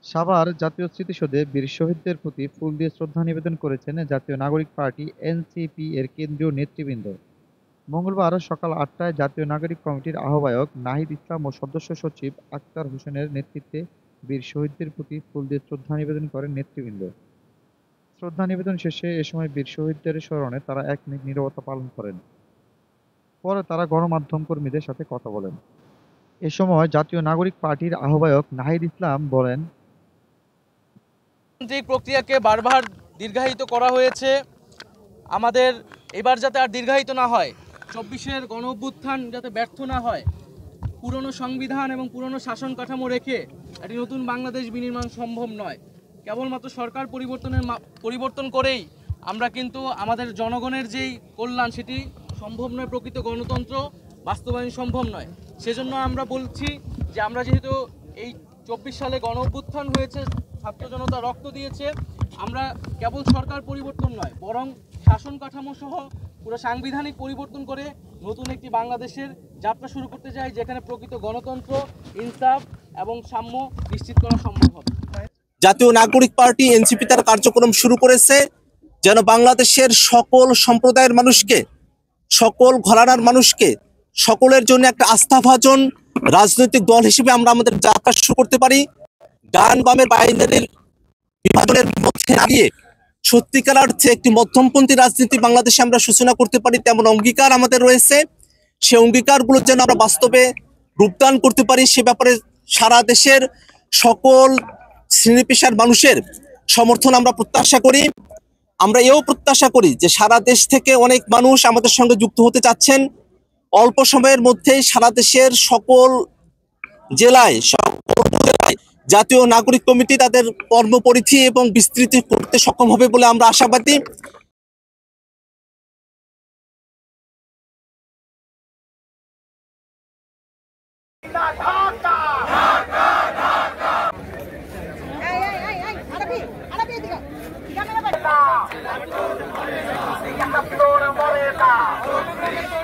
সাভার জাতীয় স্মৃতিসৌধে বীর শহীদদের প্রতি ফুল দিয়ে শ্রদ্ধা নিবেদন করেছেন জাতীয় নাগরিক পার্টি এনসিপি এর কেন্দ্রীয় নেতৃবৃন্দ। মঙ্গলবার সকাল ৮টায় জাতীয় নাগরিক কমিটির আহ্বায়ক নাহিদ ইসলাম ও সদস্য সচিব আক্তার হোসেনের নেতৃত্বে বীর শহীদদের প্রতি ফুল দিয়ে শ্রদ্ধা নিবেদন করেন নেতৃবৃন্দ। শ্রদ্ধা নিবেদন শেষে এ সময় বীর শহীদদের স্মরণে তারা ১ মিনিট নীরবতা পালন করেন। পরে তারা গণমাধ্যম কর্মীদের সাথে কথা বলেন। এ সময় জাতীয় নাগরিক পার্টির আহ্বায়ক নাহিদ ইসলাম বলেন, গণতান্ত্রিক প্রক্রিয়াকে বারবার দীর্ঘায়িত করা হয়েছে। আমাদের এবার যাতে আর দীর্ঘায়িত না হয়, ২৪-এর গণ অভ্যুত্থান যাতে ব্যর্থ না হয়, পুরনো সংবিধান এবং পুরনো শাসন কাঠামো রেখে একটি নতুন বাংলাদেশ বিনির্মাণ সম্ভব নয়। কেবলমাত্র সরকার পরিবর্তন করেই আমরা কিন্তু আমাদের জনগণের যেই কল্যাণ সেটি সম্ভব নয়, প্রকৃত গণতন্ত্র বাস্তবায়ন সম্ভব নয়। সেজন্য আমরা বলছি যে আমরা যেহেতু এই ২৪ সালে গণ অভ্যুত্থান হয়েছে, ছাত্র জনতা রক্ত দিয়েছে, আমরা কেবল সরকার পরিবর্তন নয় বরং শাসন কাঠামো সহ পুরো সাংবিধানিক পরিবর্তন করে নতুন একটি বাংলাদেশের যাত্রা শুরু করতে চাই, যেখানে প্রকৃত গণতন্ত্র, ইনসাফ এবং সাম্য নিশ্চিত করা সম্ভব হবে। জাতীয় নাগরিক পার্টি এনসিপি তার কার্যক্রম শুরু করেছে যেন বাংলাদেশের সকল সম্প্রদায়ের মানুষকে, সকল ঘরানার মানুষকে, সকলের জন্য একটা আস্থাভাজন রাজনৈতিক দল হিসেবে আমরা আমাদের যাত্রা শুরু করতে পারি। ডান বামের বাইনারির বিভাজনের মধ্যে দাঁড়িয়ে সত্যিকার অর্থে একটি মধ্যমপন্থী রাজনীতি বাংলাদেশে আমরা সূচনা করতে পারি, তেমন অঙ্গীকার আমাদের রয়েছে। সে অঙ্গীকারগুলো যেন আমরা বাস্তবে রূপদান করতে পারি, সে ব্যাপারে সারা দেশের সকল শ্রেণী পেশার মানুষের সমর্থন আমরা প্রত্যাশা করি। আমরা এও প্রত্যাশা করি যে সারা দেশ থেকে অনেক মানুষ আমাদের সঙ্গে যুক্ত হতে চাচ্ছেন। অল্প সময়ের মধ্যেই সারা দেশের সকল জেলায়, সকল উপজেলায় জাতীয় নাগরিক কমিটি তাদের কর্মপরিধি এবং বিস্তৃতি করতে সক্ষম হবে বলে আমরা আশাবাদী। ¡Ay,